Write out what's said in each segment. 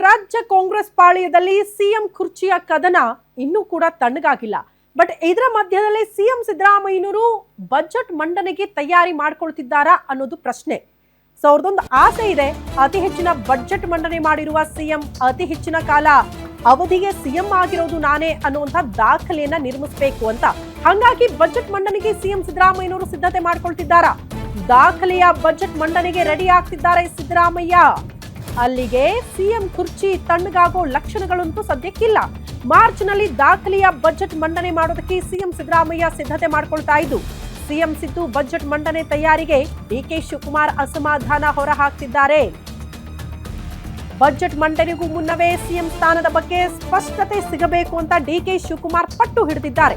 ರಾಜ್ಯ ಕಾಂಗ್ರೆಸ್ ಪಾಳ್ಯದಲ್ಲಿ ಸಿಎಂ ಕುರ್ಚಿಯ ಕದನ ಇನ್ನೂ ಕೂಡ ತಣ್ಣಗಾಗಿಲ್ಲ. ಬಟ್ ಇದರ ಮಧ್ಯದಲ್ಲಿ ಸಿಎಂ ಸಿದ್ದರಾಮಯ್ಯನವರು ಬಜೆಟ್ ಮಂಡನೆಗೆ ತಯಾರಿ ಮಾಡ್ಕೊಳ್ತಿದ್ದಾರಾ ಅನ್ನೋದು ಪ್ರಶ್ನೆ. ಸೊ ಅವ್ರದೊಂದು ಆಸೆ ಇದೆ, ಅತಿ ಹೆಚ್ಚಿನ ಬಜೆಟ್ ಮಂಡನೆ ಮಾಡಿರುವ ಸಿಎಂ, ಅತಿ ಹೆಚ್ಚಿನ ಕಾಲ ಅವಧಿಗೆ ಸಿಎಂ ಆಗಿರೋದು ನಾನೇ ಅನ್ನುವಂಥ ದಾಖಲೆಯನ್ನ ನಿರ್ಮಿಸಬೇಕು ಅಂತ. ಹಾಗಾಗಿ ಬಜೆಟ್ ಮಂಡನೆಗೆ ಸಿಎಂ ಸಿದ್ದರಾಮಯ್ಯನವರು ಸಿದ್ಧತೆ ಮಾಡ್ಕೊಳ್ತಿದ್ದಾರಾ? ದಾಖಲೆಯ ಬಜೆಟ್ ಮಂಡನೆಗೆ ರೆಡಿ ಆಗ್ತಿದ್ದಾರೆ ಸಿದ್ದರಾಮಯ್ಯ. ಅಲ್ಲಿಗೆ ಸಿಎಂ ಕುರ್ಚಿ ತಣ್ಣಗಾಗೋ ಲಕ್ಷಣಗಳಂತೂ ಸದ್ಯಕ್ಕಿಲ್ಲ. ಮಾರ್ಚ್ ನಲ್ಲಿ ದಾಖಲೆಯ ಬಜೆಟ್ ಮಂಡನೆ ಮಾಡೋದಕ್ಕೆ ಸಿಎಂ ಸಿದ್ದರಾಮಯ್ಯ ಸಿದ್ಧತೆ ಮಾಡ್ಕೊಳ್ತಾ ಇದ್ದು, ಸಿಎಂ ಸಿದ್ದು ಬಜೆಟ್ ಮಂಡನೆ ತಯಾರಿಗೆ ಡಿಕೆ ಶಿವಕುಮಾರ್ ಅಸಮಾಧಾನ ಹೊರಹಾಕ್ತಿದ್ದಾರೆ. ಬಜೆಟ್ ಮಂಡನೆಗೂ ಮುನ್ನವೇ ಸಿಎಂ ಸ್ಥಾನದ ಬಗ್ಗೆ ಸ್ಪಷ್ಟತೆ ಸಿಗಬೇಕು ಅಂತ ಡಿಕೆ ಶಿವಕುಮಾರ್ ಪಟ್ಟು ಹಿಡಿದಿದ್ದಾರೆ.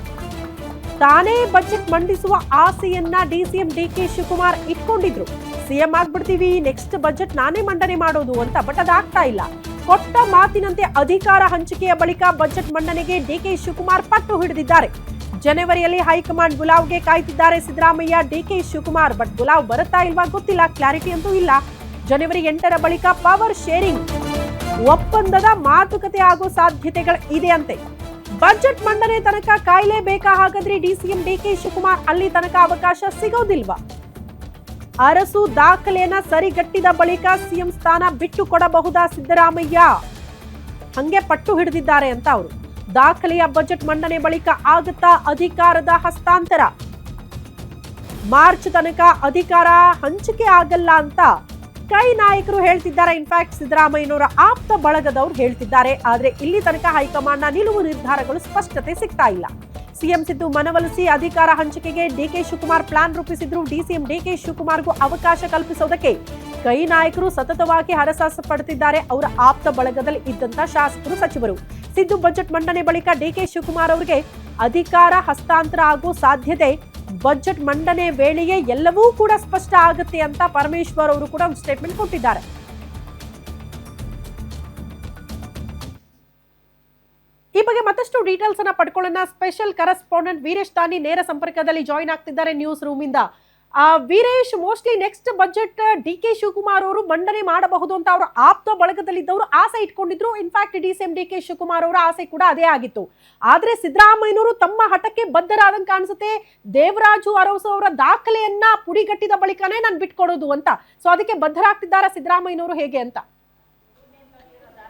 ತಾನೇ ಬಜೆಟ್ ಮಂಡಿಸುವ ಆಸೆಯನ್ನ ಡಿಸಿಎಂ ಡಿಕೆ ಶಿವಕುಮಾರ್ ಇಟ್ಕೊಂಡಿದ್ರು. ಸಿಎಂ ಆಗ್ಬಿಡ್ತೀವಿ, ನೆಕ್ಸ್ಟ್ ಬಜೆಟ್ ನಾನೇ ಮಂಡನೆ ಮಾಡೋದು ಅಂತ. ಬಟ್ ಅದಾಗ್ತಾ ಇಲ್ಲ. ಕೊಟ್ಟ ಮಾತಿನಂತೆ ಅಧಿಕಾರ ಹಂಚಿಕೆಯ ಬಳಿಕ ಬಜೆಟ್ ಮಂಡನೆಗೆ ಡಿಕೆ ಶಿವಕುಮಾರ್ ಪಟ್ಟು ಹಿಡಿದಿದ್ದಾರೆ. ಜನವರಿಯಲ್ಲಿ ಹೈಕಮಾಂಡ್ ಬುಲಾವ್ಗೆ ಕಾಯ್ತಿದ್ದಾರೆ ಸಿದ್ದರಾಮಯ್ಯ, ಡಿಕೆ ಶಿವಕುಮಾರ್. ಬಟ್ ಬುಲಾವ್ ಬರುತ್ತಾ ಇಲ್ವಾ ಗೊತ್ತಿಲ್ಲ, ಕ್ಲಾರಿಟಿ ಅಂತೂ ಇಲ್ಲ. ಜನವರಿ 8ರ ಬಳಿಕ ಪವರ್ ಶೇರಿಂಗ್ ಒಪ್ಪಂದದ ಮಾತುಕತೆ ಆಗೋ ಸಾಧ್ಯತೆಗಳು ಇದೆ ಅಂತೆ. ಬಜೆಟ್ ಮಂಡನೆ ತನಕ ಕಾಯಲೇಬೇಕಾ? ಹಾಗಾದ್ರೆ ಡಿಸಿಎಂ ಡಿಕೆ ಶಿವಕುಮಾರ್ ಅಲ್ಲಿ ತನಕ ಅವಕಾಶ ಸಿಗೋದಿಲ್ವಾ? ಅರಸು ದಾಖಲೆಯನ್ನ ಸರಿಗಟ್ಟಿದ ಬಳಿಕ ಸಿಎಂ ಸ್ಥಾನ ಬಿಟ್ಟು ಕೊಡಬಹುದಾ ಸಿದ್ದರಾಮಯ್ಯ? ಹಂಗೆ ಪಟ್ಟು ಹಿಡಿದಿದ್ದಾರೆ ಅಂತ ಅವರು. ದಾಖಲೆಯ ಬಜೆಟ್ ಮಂಡನೆ ಬಳಿಕ ಆಗುತ್ತಾ ಅಧಿಕಾರದ ಹಸ್ತಾಂತರ? ಮಾರ್ಚ್ ತನಕ ಅಧಿಕಾರ ಹಂಚಿಕೆ ಆಗಲ್ಲ ಅಂತ ಕೈ ನಾಯಕರು ಹೇಳ್ತಿದ್ದಾರೆ. ಇನ್ಫ್ಯಾಕ್ಟ್ ಸಿದ್ದರಾಮಯ್ಯನವರ ಆಪ್ತ ಬಳಗದವರು ಹೇಳ್ತಿದ್ದಾರೆ. ಆದ್ರೆ ಇಲ್ಲಿ ತನಕ ಹೈಕಮಾಂಡ್ನ ನಿಲುವು ನಿರ್ಧಾರಗಳು ಸ್ಪಷ್ಟತೆ ಸಿಗ್ತಾ ಇಲ್ಲ. ಸಿಎಂ ಸಿದ್ದು ಮನವೊಲಿಸಿ ಅಧಿಕಾರ ಹಂಚಿಕೆಗೆ ಡಿಕೆ ಶಿವಕುಮಾರ್ ಪ್ಲಾನ್ ರೂಪಿಸಿದ್ರು. ಡಿಸಿಎಂ ಡಿಕೆ ಶಿವಕುಮಾರ್ಗೂ ಅವಕಾಶ ಕಲ್ಪಿಸೋದಕ್ಕೆ ಕೈ ನಾಯಕರು ಸತತವಾಗಿ ಹರಸಾಹಸ ಪಡುತ್ತಿದ್ದಾರೆ. ಅವರ ಆಪ್ತ ಬಳಗದಲ್ಲಿ ಇದ್ದಂತ ಶಾಸಕರು, ಸಚಿವರು. ಸಿದ್ದು ಬಜೆಟ್ ಮಂಡನೆ ಬಳಿಕ ಡಿಕೆ ಶಿವಕುಮಾರ್ ಅವರಿಗೆ ಅಧಿಕಾರ ಹಸ್ತಾಂತರ ಆಗೋ ಸಾಧ್ಯತೆ ಬಜೆಟ್ ಮಂಡನೆ ವೇಳೆಯೇ ಎಲ್ಲವೂ ಕೂಡ ಸ್ಪಷ್ಟ ಆಗುತ್ತೆ ಅಂತ ಪರಮೇಶ್ವರ್ ಅವರು ಕೂಡ ಒಂದು ಸ್ಟೇಟ್ಮೆಂಟ್ ಕೊಟ್ಟಿದ್ದಾರೆ. ಈ ಬಗ್ಗೆ ಮತ್ತಷ್ಟು ಡೀಟೇಲ್ಸ್ ಅನ್ನ ಪಡ್ಕೊಳ್ಳೋಣ. ಸ್ಪೆಷಲ್ ಕರೆಸ್ಪಾಂಡೆಂಟ್ ವೀರೇಶ್ ದಾನಿ ನೇರ ಸಂಪರ್ಕದಲ್ಲಿ ಜಾಯಿನ್ ಆಗ್ತಿದ್ದಾರೆ ನ್ಯೂಸ್ ರೂಮ್ ಇಂದ. Veeresh, mostly next budget DK Shivakumar ಅವರು ಮಂಡನೆ ಮಾಡಬಹುದು ಅಂತ ಅವರ ಆಪ್ತ ಬಳಗದಲ್ಲಿದ್ದವರು ಆಸೆ ಇಟ್ಕೊಂಡಿದ್ರು. ಇನ್ಫ್ಯಾಕ್ಟ್ ಡಿಸಿಎಂ ಡಿಕೆ ಶಿವಕುಮಾರ್ ಅವರ ಆಸೆ ಕೂಡ ಅದೇ ಆಗಿತ್ತು. ಆದ್ರೆ ಸಿದ್ದರಾಮಯ್ಯನವರು ತಮ್ಮ ಹಠಕ್ಕೆ ಬದ್ಧರಾದಂಗೆ ಕಾಣಿಸುತ್ತೆ. ದೇವರಾಜು ಅರಸು ಅವರ ದಾಖಲೆಯನ್ನ ಪುಡಿಗಟ್ಟಿದ ಬಳಿಕನೇ ನಾನು ಬಿಟ್ಕೊಡೋದು ಅಂತ. ಸೊ ಅದಕ್ಕೆ ಬದ್ಧರಾಗ್ತಿದ್ದಾರೆ ಸಿದ್ದರಾಮಯ್ಯನವರು, ಹೇಗೆ ಅಂತ?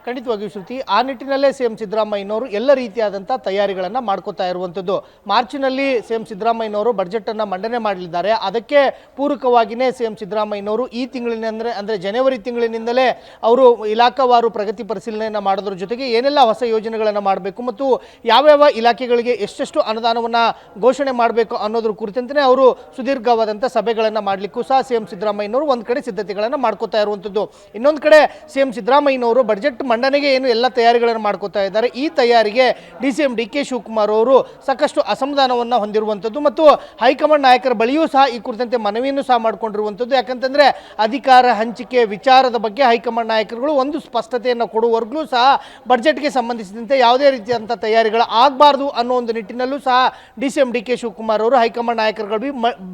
ಖಂಡಿತವಾಗಿಯೂ ಶ್ರುತಿ, ಆ ನಿಟ್ಟಿನಲ್ಲೇ ಸಿಎಂ ಸಿದ್ದರಾಮಯ್ಯನವರು ಎಲ್ಲ ರೀತಿಯಾದಂಥ ತಯಾರಿಗಳನ್ನು ಮಾಡ್ಕೋತಾ ಇರುವಂಥದ್ದು. ಮಾರ್ಚಿನಲ್ಲಿ ಸಿಎಂ ಸಿದ್ದರಾಮಯ್ಯನವರು ಬಜೆಟನ್ನು ಮಂಡನೆ ಮಾಡಲಿದ್ದಾರೆ. ಅದಕ್ಕೆ ಪೂರಕವಾಗಿಯೇ ಸಿಎಂ ಸಿದ್ದರಾಮಯ್ಯನವರು ಈ ತಿಂಗಳಿನ ಅಂದರೆ ಜನವರಿ ತಿಂಗಳಿನಿಂದಲೇ ಅವರು ಇಲಾಖಾವಾರು ಪ್ರಗತಿ ಪರಿಶೀಲನೆಯನ್ನು ಮಾಡೋದ್ರ ಜೊತೆಗೆ ಏನೆಲ್ಲ ಹೊಸ ಯೋಜನೆಗಳನ್ನು ಮಾಡಬೇಕು ಮತ್ತು ಯಾವ್ಯಾವ ಇಲಾಖೆಗಳಿಗೆ ಎಷ್ಟೆಷ್ಟು ಅನುದಾನವನ್ನು ಘೋಷಣೆ ಮಾಡಬೇಕು ಅನ್ನೋದ್ರ ಕುರಿತಂತೆ ಅವರು ಸುದೀರ್ಘವಾದಂಥ ಸಭೆಗಳನ್ನು ಮಾಡಲಿಕ್ಕೂ ಸಹ ಸಿಎಂ ಸಿದ್ದರಾಮಯ್ಯನವರು ಒಂದು ಕಡೆ ಸಿದ್ಧತೆಗಳನ್ನು ಮಾಡ್ಕೋತಾ ಇರುವಂಥದ್ದು. ಇನ್ನೊಂದು ಕಡೆ ಸಿಎಂ ಸಿದ್ದರಾಮಯ್ಯನವರು ಬಜೆಟ್ ಮಂಡನೆಗೆ ಏನು ಎಲ್ಲ ತಯಾರಿಗಳನ್ನು ಮಾಡ್ಕೋತಾ ಇದ್ದಾರೆ. ಈ ತಯಾರಿಗೆ ಡಿಸಿಎಂ ಡಿಕೆ ಶಿವಕುಮಾರ್ ಅವರು ಸಾಕಷ್ಟು ಅಸಮಾಧಾನವನ್ನು ಹೊಂದಿರುವಂಥದ್ದು ಮತ್ತು ಹೈಕಮಾಂಡ್ ನಾಯಕರ ಬಳಿಯೂ ಸಹ ಈ ಕುರಿತಂತೆ ಮನವಿಯನ್ನು ಸಹ ಮಾಡಿಕೊಂಡಿರುವಂಥದ್ದು. ಯಾಕಂತಂದರೆ ಅಧಿಕಾರ ಹಂಚಿಕೆ ವಿಚಾರದ ಬಗ್ಗೆ ಹೈಕಮಾಂಡ್ ನಾಯಕರುಗಳು ಒಂದು ಸ್ಪಷ್ಟತೆಯನ್ನು ಕೊಡುವವರೆಗೂ ಸಹ ಬಜೆಟ್ಗೆ ಸಂಬಂಧಿಸಿದಂತೆ ಯಾವುದೇ ರೀತಿಯಾದಂಥ ತಯಾರಿಗಳು ಆಗಬಾರ್ದು ಅನ್ನೋ ಒಂದು ನಿಟ್ಟಿನಲ್ಲೂ ಸಹ ಡಿಸಿಎಂ ಡಿಕೆ ಶಿವಕುಮಾರ್ ಅವರು ಹೈಕಮಾಂಡ್ ನಾಯಕರುಗಳ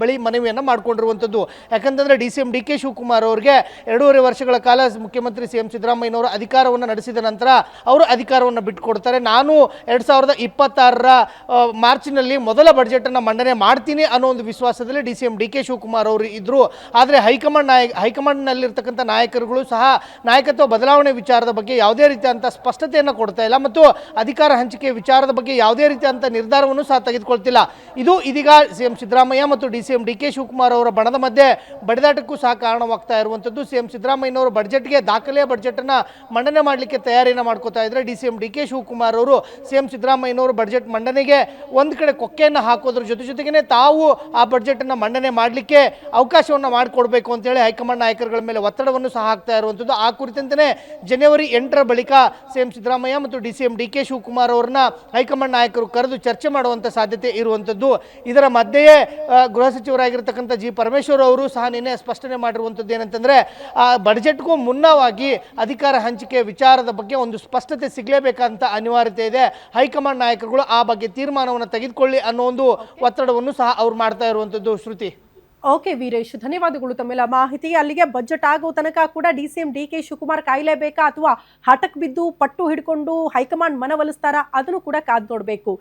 ಬಳಿ ಮನವಿಯನ್ನು ಮಾಡಿಕೊಂಡಿರುವಂಥದ್ದು. ಯಾಕಂತಂದರೆ ಡಿಸಿಎಂ ಡಿಕೆ ಶಿವಕುಮಾರ್ ಅವರಿಗೆ 2.5 ವರ್ಷಗಳ ಕಾಲ ಮುಖ್ಯಮಂತ್ರಿ ಸಿಎಂ ಸಿದ್ದರಾಮಯ್ಯನವರು ಅಧಿಕಾರವನ್ನು ನಡೆಸಿದ ನಂತರ ಅವರು ಅಧಿಕಾರವನ್ನು ಬಿಟ್ಟುಕೊಡ್ತಾರೆ. ನಾನು 2026ರ ಮಾರ್ಚ್ನಲ್ಲಿ ಮೊದಲ ಬಜೆಟನ್ನು ಮಂಡನೆ ಮಾಡ್ತೀನಿ ಅನ್ನೋ ಒಂದು ವಿಶ್ವಾಸದಲ್ಲಿ ಡಿಸಿಎಂ ಡಿಕೆ ಶಿವಕುಮಾರ್ ಅವರು ಇದ್ದರು. ಆದರೆ ಹೈಕಮಾಂಡ್ನಲ್ಲಿರ್ತಕ್ಕಂಥ ನಾಯಕರುಗಳು ಸಹ ನಾಯಕತ್ವ ಬದಲಾವಣೆ ವಿಚಾರದ ಬಗ್ಗೆ ಯಾವುದೇ ರೀತಿಯಂಥ ಸ್ಪಷ್ಟತೆಯನ್ನು ಕೊಡ್ತಾ ಇಲ್ಲ ಮತ್ತು ಅಧಿಕಾರ ಹಂಚಿಕೆ ವಿಚಾರದ ಬಗ್ಗೆ ಯಾವುದೇ ರೀತಿಯಂಥ ನಿರ್ಧಾರವನ್ನು ಸಹ ತೆಗೆದುಕೊಳ್ತಿಲ್ಲ. ಇದು ಇದೀಗ ಸಿಎಂ ಸಿದ್ದರಾಮಯ್ಯ ಮತ್ತು ಡಿಸಿಎಂ ಡಿಕೆ ಶಿವಕುಮಾರ್ ಅವರ ಬಣದ ಮಧ್ಯೆ ಬಡಿದಾಟಕ್ಕೂ ಸಹ ಕಾರಣವಾಗ್ತಾ ಇರುವಂಥದ್ದು. ಸಿಎಂ ಸಿದ್ದರಾಮಯ್ಯನವರು ಬಜೆಟ್ಗೆ ದಾಖಲೆಯ ಬಜೆಟನ್ನು ಮಂಡನೆ ಮಾಡಲಿಕ್ಕೆ ತಯಾರಿಯನ್ನು ಮಾಡ್ಕೋತಾ ಇದ್ದಾರೆ. ಡಿಸಿಎಂ ಡಿಕೆ ಶಿವಕುಮಾರ್ ಅವರು ಸಿಎಂ ಸಿದ್ದರಾಮಯ್ಯನವರು ಬಜೆಟ್ ಮಂಡನೆಗೆ ಒಂದು ಕಡೆ ಕೊಕ್ಕೆಯನ್ನು ಹಾಕೋದ್ರ ಜೊತೆಗೇ ತಾವು ಆ ಬಜೆಟನ್ನು ಮಂಡನೆ ಮಾಡಲಿಕ್ಕೆ ಅವಕಾಶವನ್ನು ಮಾಡಿಕೊಡ್ಬೇಕು ಅಂತೇಳಿ ಹೈಕಮಾಂಡ್ ನಾಯಕರುಗಳ ಮೇಲೆ ಒತ್ತಡವನ್ನು ಸಹ ಹಾಕ್ತಾ ಇರುವಂಥದ್ದು. ಆ ಕುರಿತಂತೆ ಜನವರಿ 8ರ ಬಳಿಕ ಸಿಎಂ ಸಿದ್ದರಾಮಯ್ಯ ಮತ್ತು ಡಿಸಿಎಂ ಡಿಕೆ ಶಿವಕುಮಾರ್ ಅವರನ್ನ ಹೈಕಮಾಂಡ್ ನಾಯಕರು ಕರೆದು ಚರ್ಚೆ ಮಾಡುವಂಥ ಸಾಧ್ಯತೆ ಇರುವಂಥದ್ದು. ಇದರ ಮಧ್ಯೆಯೇ ಗೃಹ ಸಚಿವರಾಗಿರ್ತಕ್ಕಂಥ ಜಿ ಪರಮೇಶ್ವರ್ ಅವರು ಸಹ ನಿನ್ನೆ ಸ್ಪಷ್ಟನೆ ಮಾಡಿರುವಂಥದ್ದು ಏನಂತಂದರೆ ಬಜೆಟ್ಗೂ ಮುನ್ನವಾಗಿ ಅಧಿಕಾರ ಹಂಚಿಕೆ ವಿಚಾರದ ಬಗ್ಗೆ ಒಂದು ಸ್ಪಷ್ಟತೆ ಸಿಗಲೇಬೇಕಂತ ಅನಿವಾರ್ಯತೆ ಇದೆ. ಹೈಕಮಾಂಡ್ ನಾಯಕರುಗಳು ಆ ಬಗ್ಗೆ ತೀರ್ಮಾನವನ್ನು ತೆಗೆದುಕೊಳ್ಳಿ ಅನ್ನೋ ಒಂದು ಒತ್ತಡವನ್ನು ಸಹ ಅವ್ರು ಮಾಡ್ತಾ ಇರುವಂಥದ್ದು. ಶ್ರುತಿ, ಓಕೆ ವೀರೇಶ್, ಧನ್ಯವಾದಗಳು ತಮ್ಮೆಲ್ಲ ಮಾಹಿತಿ. ಅಲ್ಲಿಗೆ ಬಜೆಟ್ ಆಗೋ ತನಕ ಕೂಡ ಡಿಸಿಎಂ ಡಿಕೆ ಶಿವಕುಮಾರ್ ಕಾಯ್ಲೇಬೇಕಾ ಅಥವಾ ಹಠಕ್ ಬಿದ್ದು ಪಟ್ಟು ಹಿಡ್ಕೊಂಡು ಹೈಕಮಾಂಡ್ ಮನವೊಲಿಸ್ತಾರಾ, ಅದನ್ನು ಕೂಡ ಕಾದ್ ನೋಡ್ಬೇಕು.